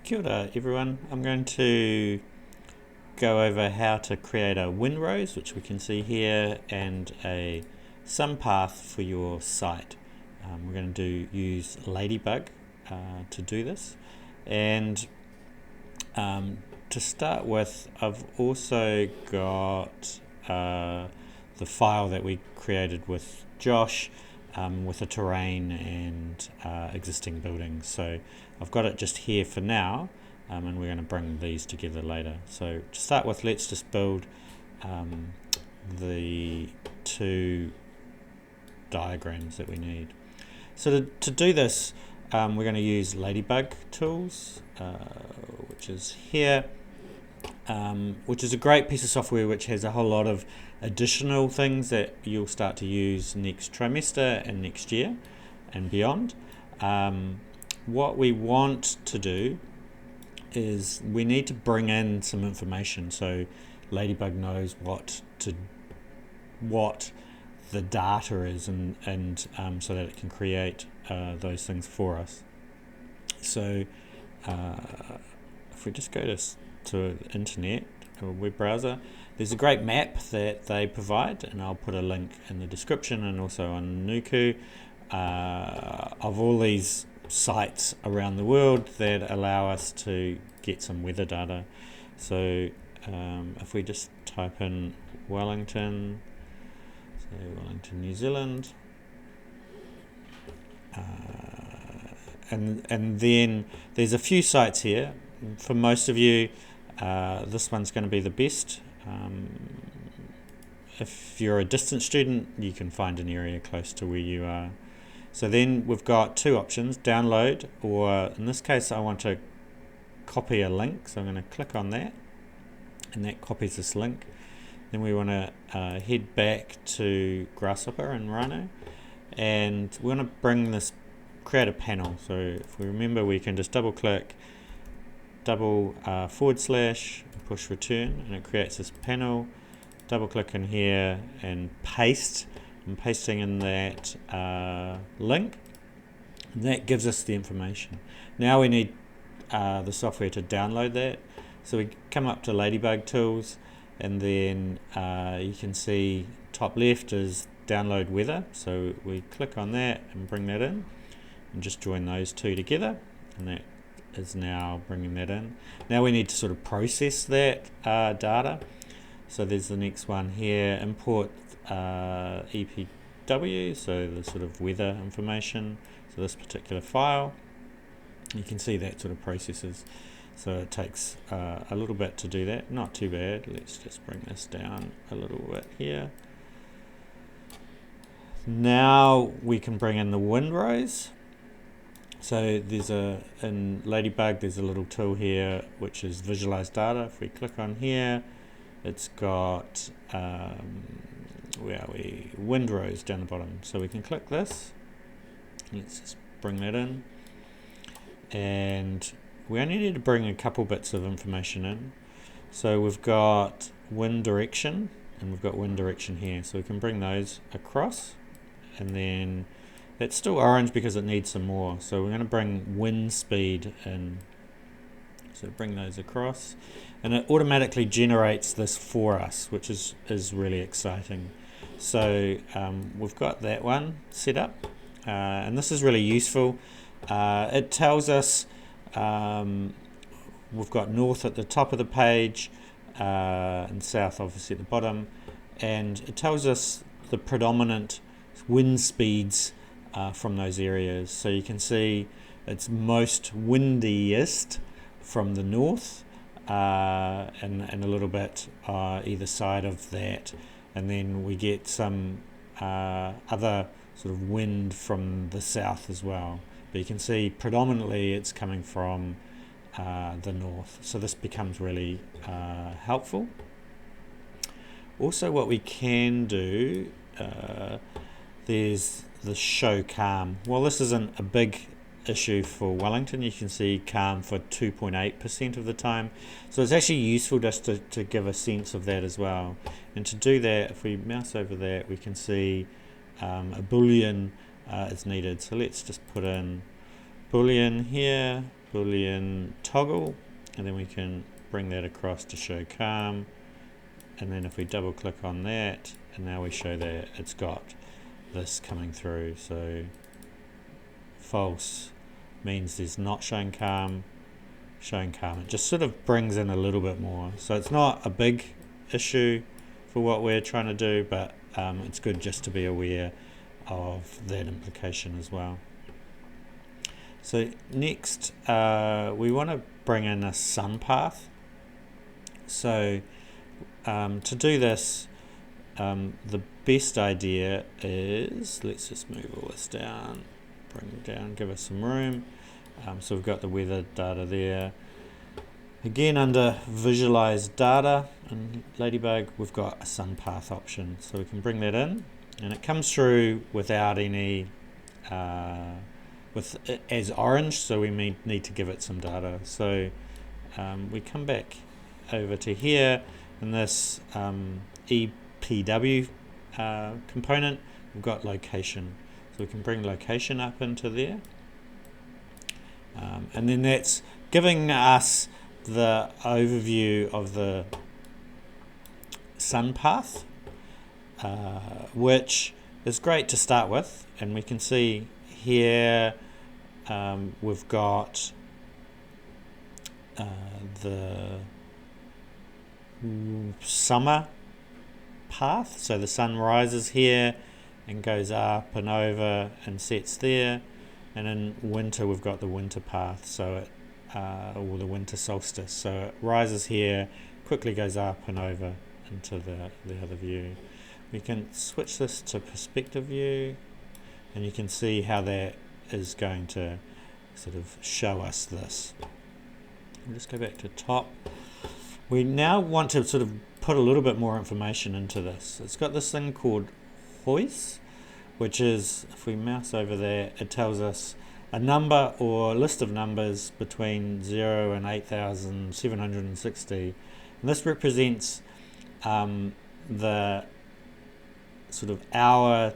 Kia ora everyone. I'm going to go over how to create a windrose, which we can see here, and a sum path for your site. We're going to use Ladybug to do this. And to start with, I've also got the file that we created with Josh with a terrain and existing buildings. So I've got it just here for now, and we're going to bring these together later. So to start with, let's just build the two diagrams that we need. So to do this, we're going to use Ladybug Tools, which is here, which is a great piece of software which has a whole lot of additional things that you'll start to use next trimester and next year and beyond. What we want to do is we need to bring in some information so Ladybug knows what the data is, and so that it can create those things for us. So if we just go to internet or web browser, there's a great map that they provide, and I'll put a link in the description and also on Nuku, of all these sites around the world that allow us to get some weather data. So if we just type in Wellington, so Wellington, New Zealand, and then there's a few sites here. For most of you, this one's going to be the best. If you're a distant student, you can find an area close to where you are. So then we've got two options: download, or in this case I want to copy a link, so I'm going to click on that, and that copies this link. Then we want to head back to Grasshopper and Rhino, and we want to create a panel. So if we remember, we can just double click, // push return, and it creates this panel. Double click in here and paste. I'm pasting in that link, and that gives us the information. Now we need the software to download that. So we come up to Ladybug Tools, and then you can see top left is download weather. So we click on that and bring that in, and just join those two together, and that is now bringing that in. Now we need to sort of process that data. So there's the next one here, import EPW, so the sort of weather information. So this particular file, you can see that sort of processes. So it takes a little bit to do that, not too bad. Let's just bring this down a little bit here. Now we can bring in the windrose. So in Ladybug, there's a little tool here which is visualize data. If we click on here, it's got where are we? Windrose down the bottom. So we can click this. Let's just bring that in, and we only need to bring a couple bits of information in. So we've got wind direction, and we've got wind direction here. So we can bring those across, and then it's still orange because it needs some more. So we're going to bring wind speed in. So bring those across, and it automatically generates this for us, which is really exciting. So we've got that one set up, and this is really useful. It tells us we've got north at the top of the page, and south obviously at the bottom, and it tells us the predominant wind speeds from those areas. So you can see it's most windiest from the north, and a little bit either side of that, and then we get some other sort of wind from the south as well. But you can see predominantly it's coming from the north, so this becomes really helpful. Also, what we can do, there's the show calm. Well, this isn't a big issue for Wellington. You can see calm for 2.8% of the time, so it's actually useful just to give a sense of that as well. And to do that, if we mouse over that, we can see a boolean is needed. So let's just put in boolean here, Boolean toggle, and then we can bring that across to show calm, and then if we double click on that, and now we show that it's got this coming through. So false means there's not showing calm, it just sort of brings in a little bit more. So it's not a big issue for what we're trying to do, but it's good just to be aware of that implication as well. So next we want to bring in a sun path. So to do this, the best idea is, let's just move all this down, bring it down, give us some room. So we've got the weather data there. Again, under visualize data in Ladybug, we've got a sun path option, so we can bring that in, and it comes through without any with it as orange, so we need to give it some data. So we come back over to here, and this EPW component, we've got location, so we can bring location up into there, and then that's giving us the overview of the sun path, which is great to start with. And we can see here we've got the summer path, so the sun rises here and goes up and over and sets there, and in winter we've got the winter path, so it or the winter solstice, so it rises here, quickly goes up and over into the other view. We can switch this to perspective view, and you can see how that is going to sort of show us this. We'll just go back to top. We now want to sort of put a little bit more information into this. It's got this thing called hoist, which is, if we mouse over there, it tells us a number or a list of numbers between 0 and 8,760. And this represents the sort of hour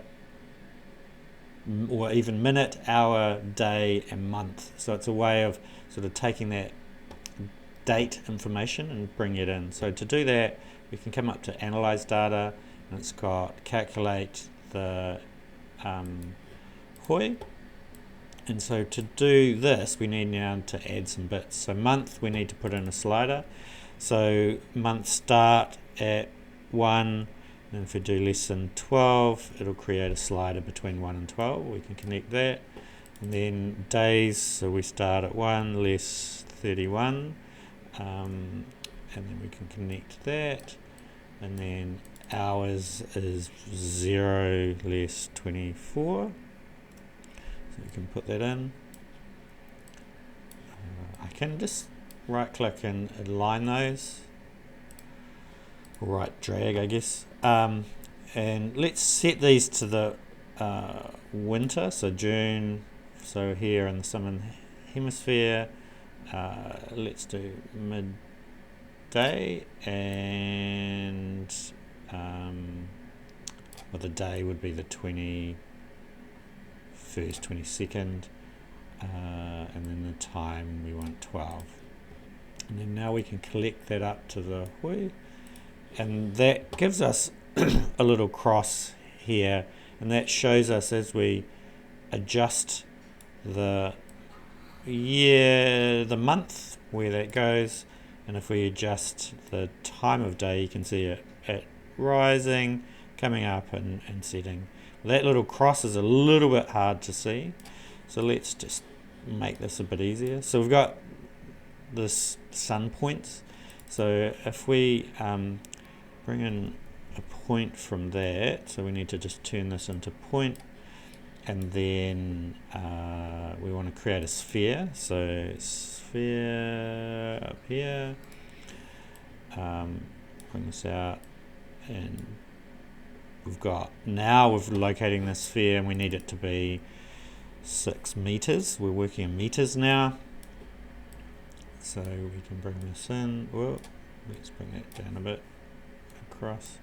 or even minute, hour, day and month. So it's a way of sort of taking that date information and bring it in. So to do that, we can come up to analyze data, and it's got calculate the HOI. And so to do this, we need now to add some bits. So month, we need to put in a slider. So month start at 1, and if we do less than 12, it'll create a slider between 1 and 12. We can connect that. And then days, so we start at 1, less 31. And then we can connect that. And then hours is 0, less 24. So you can put that in. I can just right click and align those, or right drag, I guess, and let's set these to the winter, so June, so here in the southern hemisphere. Let's do midday, and well, the day would be the 21st, 22nd, and then the time we want 12. And then now we can collect that up to the hui, and that gives us a little cross here, and that shows us as we adjust the year, the month, where that goes. And if we adjust the time of day, you can see it rising, coming up and setting. That little cross is a little bit hard to see, so let's just make this a bit easier. So we've got this sun points, so if we bring in a point from that, so we need to just turn this into point, and then we want to create a sphere, so sphere up here, bring this out, and now we're locating this sphere, and we need it to be 6 meters. We're working in meters now, so we can bring this in. Whoa, let's bring that down a bit across.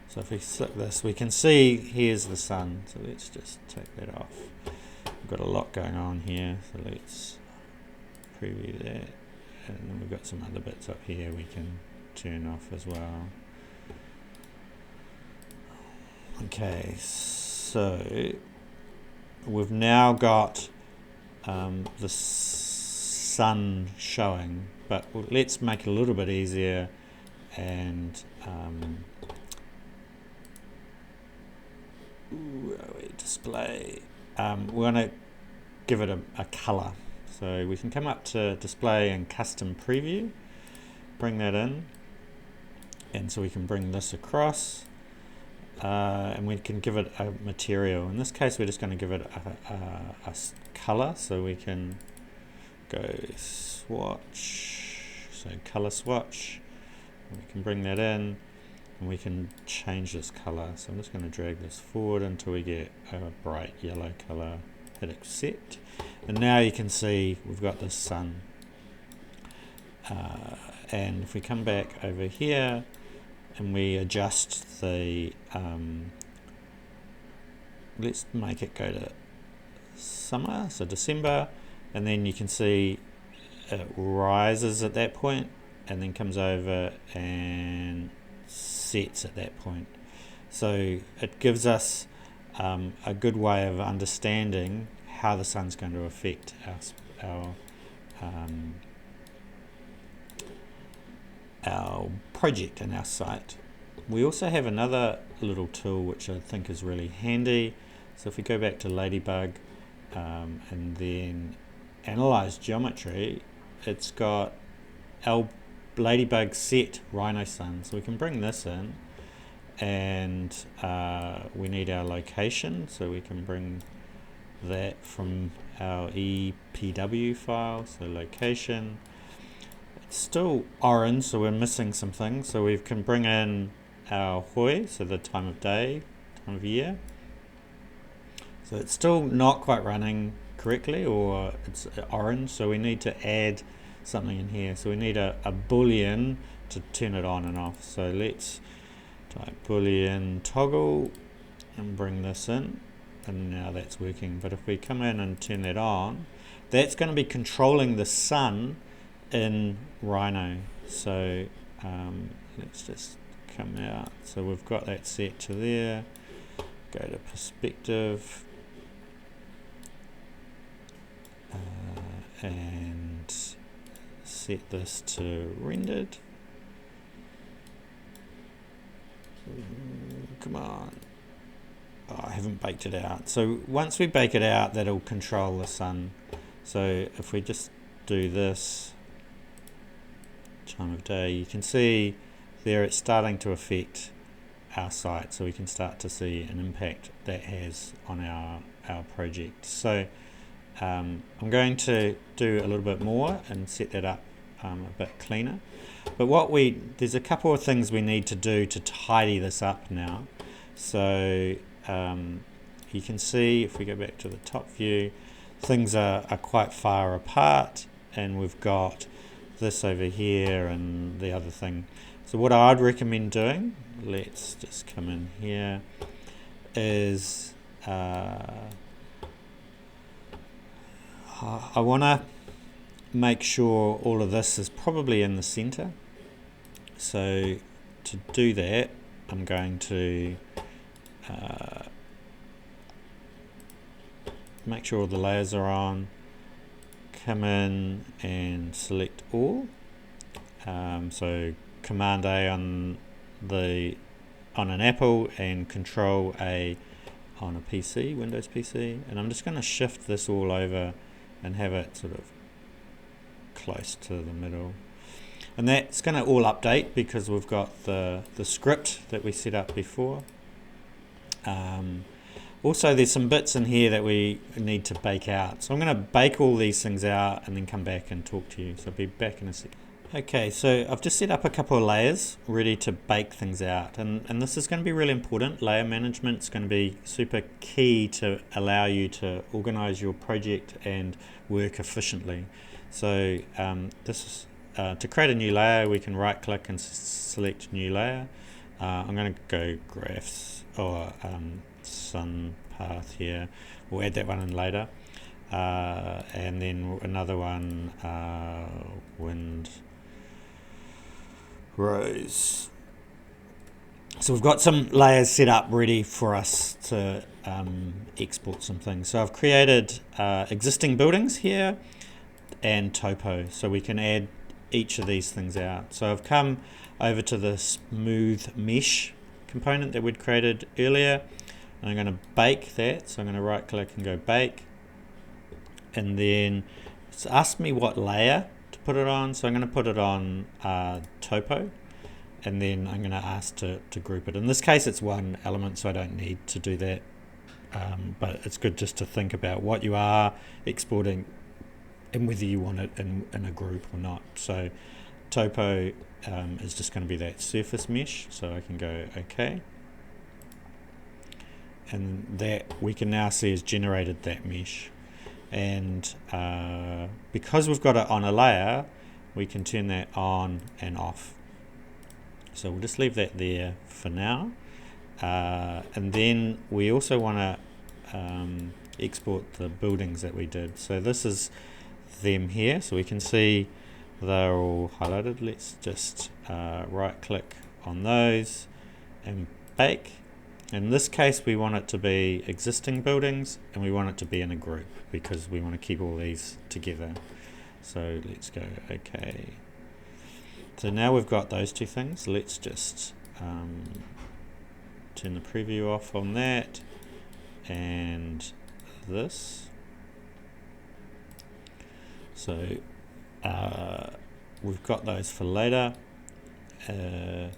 So if we select this, we can see here's the sun, so let's just take that off. We've got a lot going on here, so let's preview that, and then we've got some other bits up here we can turn off as well. Okay, so we've now got the sun showing, but let's make it a little bit easier and display. We're going to give it a color. So we can come up to display and custom preview, bring that in, and so we can bring this across, and we can give it a material. In this case we're just going to give it a color, so we can go swatch, so color swatch, we can bring that in and we can change this color. So I'm just going to drag this forward until we get a bright yellow color, hit accept, and now you can see we've got this sun. And if we come back over here and we adjust the let's make it go to summer, so December, and then you can see it rises at that point and then comes over and sets at that point. So it gives us a good way of understanding how the sun's going to affect our project and our site. We also have another little tool which I think is really handy. So if we go back to Ladybug and then analyze geometry, it's got our Ladybug set Rhino sun. So we can bring this in, and we need our location, so we can bring that from our EPW file. So location, it's still orange, so we're missing some things, so we can bring in our hoi, so the time of day, time of year. So it's still not quite running correctly, or it's orange, so we need to add something in here. So we need a boolean to turn it on and off. So let's type boolean toggle and bring this in, and now that's working. But if we come in and turn that on, that's going to be controlling the sun in Rhino. So let's just come out. So we've got that set to there. Go to perspective, and set this to rendered. Come on. Oh, I haven't baked it out. So once we bake it out, that'll control the sun. So if we just do this time of day, you can see there it's starting to affect our site, so we can start to see an impact that has on our project. So I'm going to do a little bit more and set that up a bit cleaner. But there's a couple of things we need to do to tidy this up now. So you can see if we go back to the top view, things are quite far apart, and we've got this over here and the other thing. So what I'd recommend doing, let's just come in here, is I want to make sure all of this is probably in the center. So to do that, I'm going to make sure all the layers are on, come in and select all. So Command A on an Apple and Control A on a PC, Windows PC, and I'm just going to shift this all over and have it sort of close to the middle. And that's going to all update because we've got the script that we set up before. Also, there's some bits in here that we need to bake out. So I'm going to bake all these things out and then come back and talk to you. So I'll be back in a second. Okay, so I've just set up a couple of layers ready to bake things out. And this is going to be really important. Layer management is going to be super key to allow you to organize your project and work efficiently. So this is, to create a new layer, we can right click and select new layer. I'm going to go graphs or sun path here. We'll add that one in later. and then another one, wind rows. So we've got some layers set up ready for us to export some things. So I've created existing buildings here and topo, so we can add each of these things out. So I've come over to the smooth mesh component that we'd created earlier, and I'm going to bake that. So I'm going to right click and go bake, and then it's asked me what layer to put it on, so I'm going to put it on topo, and then I'm going to ask to group it. In this case it's one element, so I don't need to do that, but it's good just to think about what you are exporting and whether you want it in a group or not. So topo is just going to be that surface mesh, so I can go OK, and that we can now see has generated that mesh. And because we've got it on a layer, we can turn that on and off. So we'll just leave that there for now, and then we also want to export the buildings that we did. So this is them here, so we can see they're all highlighted. Let's just right click on those and bake. In this case we want it to be existing buildings, and we want it to be in a group because we want to keep all these together. So let's go OK. So now we've got those two things. Let's just turn the preview off on that and this. So we've got those for later, and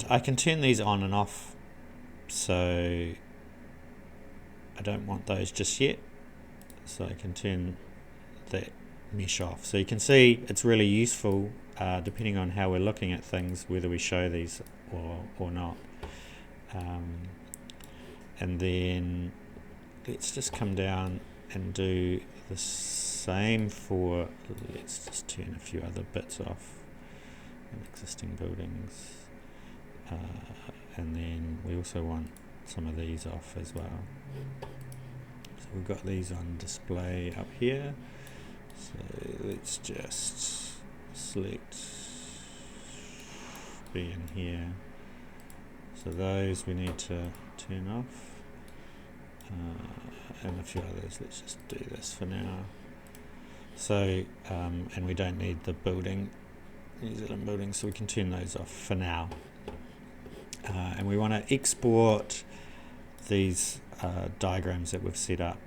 I can turn these on and off, so I don't want those just yet, so I can turn that mesh off. So you can see it's really useful depending on how we're looking at things, whether we show these or not. And then let's just come down and do the same for, let's just turn a few other bits off in existing buildings, and then we also want some of these off as well. So we've got these on display up here, so let's just select be in here. So those we need to turn off, and a few others. Let's just do this for now. So and we don't need the building, New Zealand building, so we can turn those off for now. And we want to export these diagrams that we've set up.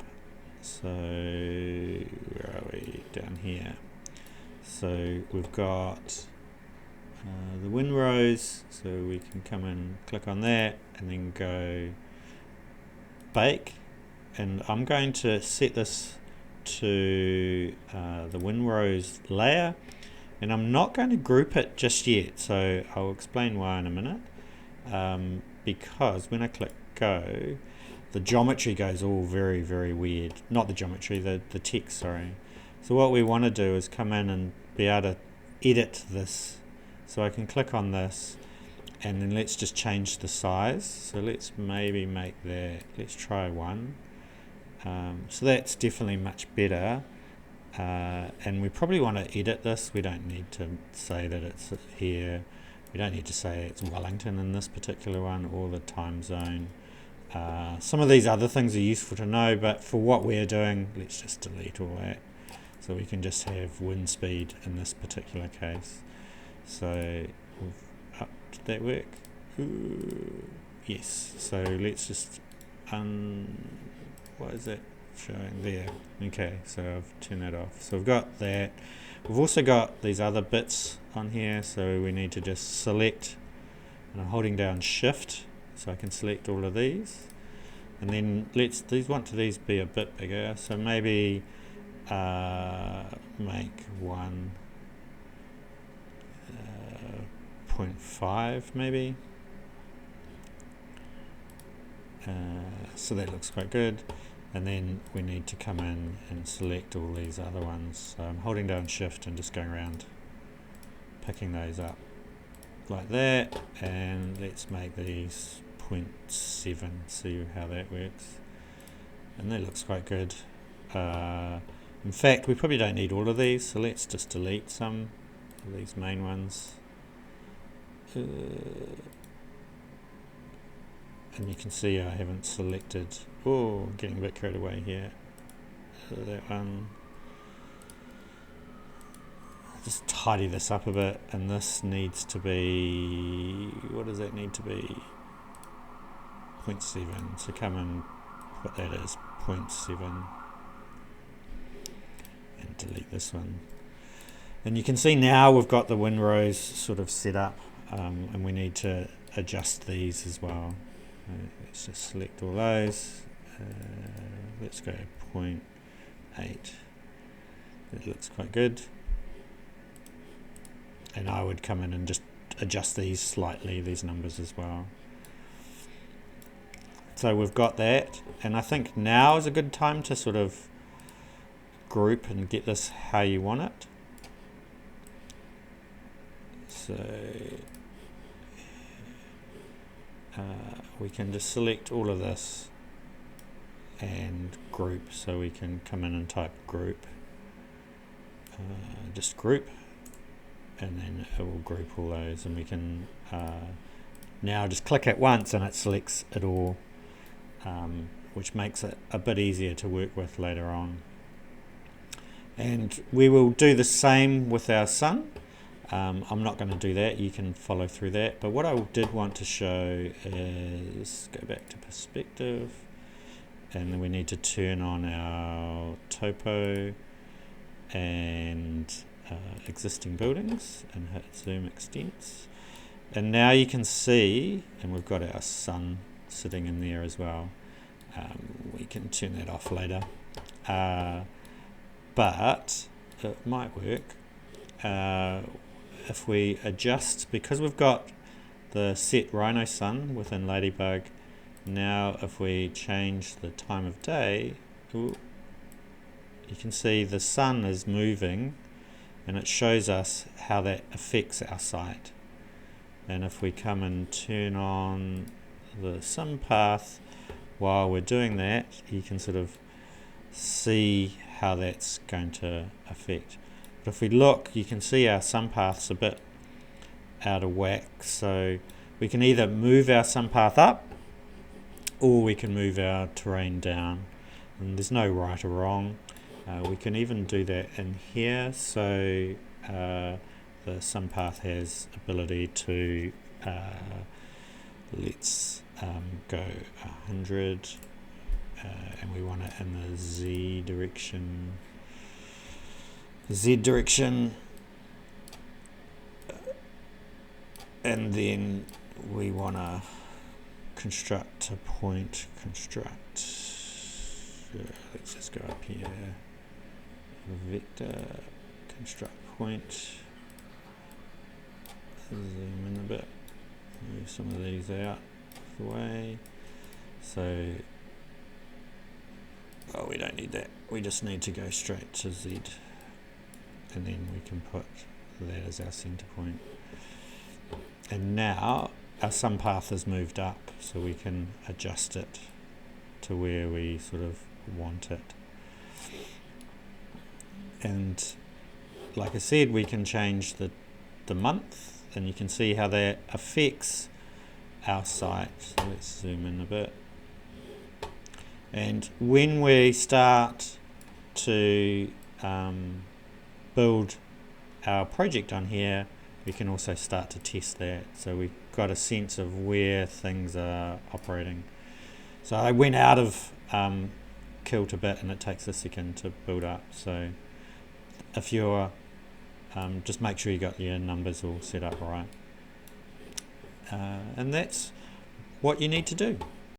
So where are we? Down here. So we've got the windrows, so we can come and click on that and then go bake, and I'm going to set this to the windrows layer, and I'm not going to group it just yet, so I'll explain why in a minute, because when I click go, the geometry goes all very, very weird. Not the geometry, the text, sorry. So what we want to do is come in and be able to edit this. So I can click on this, and then let's just change the size. So let's maybe make that, let's try 1. So that's definitely much better. And we probably want to edit this. We don't need to say that it's here. We don't need to say it's Wellington in this particular one, or the time zone. Some of these other things are useful to know, but for what we're doing, let's just delete all that. So we can just have wind speed in this particular case. So did that work? Ooh, yes. So let's just what is that showing there? Okay, so I've turned that off. So we've got that. We've also got these other bits on here, so we need to just select, and I'm holding down shift so I can select all of these, and then let's these be a bit bigger, so maybe make 0.5 maybe, so that looks quite good. And then we need to come in and select all these other ones. So I'm holding down shift and just going around picking those up like that, and let's make these 0.7, see how that works, and that looks quite good. In fact, we probably don't need all of these, so let's just delete some of these main ones. And you can see I haven't selected, oh, I'm getting a bit carried away here. That one. Just tidy this up a bit, and this needs to be, what does that need to be? 0.7, so come and put that as 0.7 and delete this one. And you can see now we've got the windrows sort of set up, and we need to adjust these as well. Let's just select all those. Let's go 0.8. That looks quite good. And I would come in and just adjust these slightly, these numbers as well. So we've got that, and I think now is a good time to sort of group and get this how you want it. So we can just select all of this and group, so we can come in and type group, just group, and then it will group all those, and we can now just click it once and it selects it all, which makes it a bit easier to work with later on. And we will do the same with our sun. I'm not going to do that, you can follow through that, but what I did want to show is, go back to perspective, and then we need to turn on our topo and existing buildings and hit zoom extents, and now you can see, and we've got our sun sitting in there as well. We can turn that off later, but it might work if we adjust, because we've got the set Rhino sun within Ladybug. Now if we change the time of day, you can see the sun is moving, and it shows us how that affects our site. And if we come and turn on the sun path while we're doing that, you can sort of see how that's going to affect. But if we look, you can see our sun path's a bit out of whack, so we can either move our sun path up or we can move our terrain down, and there's no right or wrong. We can even do that in here, so the sun path has ability to let's go 100, and we want it in the Z direction, and then we want to construct a point, let's just go up here, vector, construct point, zoom in a bit, move some of these out of the way. So, oh, we don't need that, we just need to go straight to Z, and then we can put that as our center point. And now our sun path has moved up, so we can adjust it to where we sort of want it. And like I said, we can change the month, and you can see how that affects our site. So let's zoom in a bit. And when we start to build our project on here, we can also start to test that, so we've got a sense of where things are operating. So I went out of Kilt a bit, and it takes a second to build up, so if you're just make sure you got your numbers all set up right, and that's what you need to do.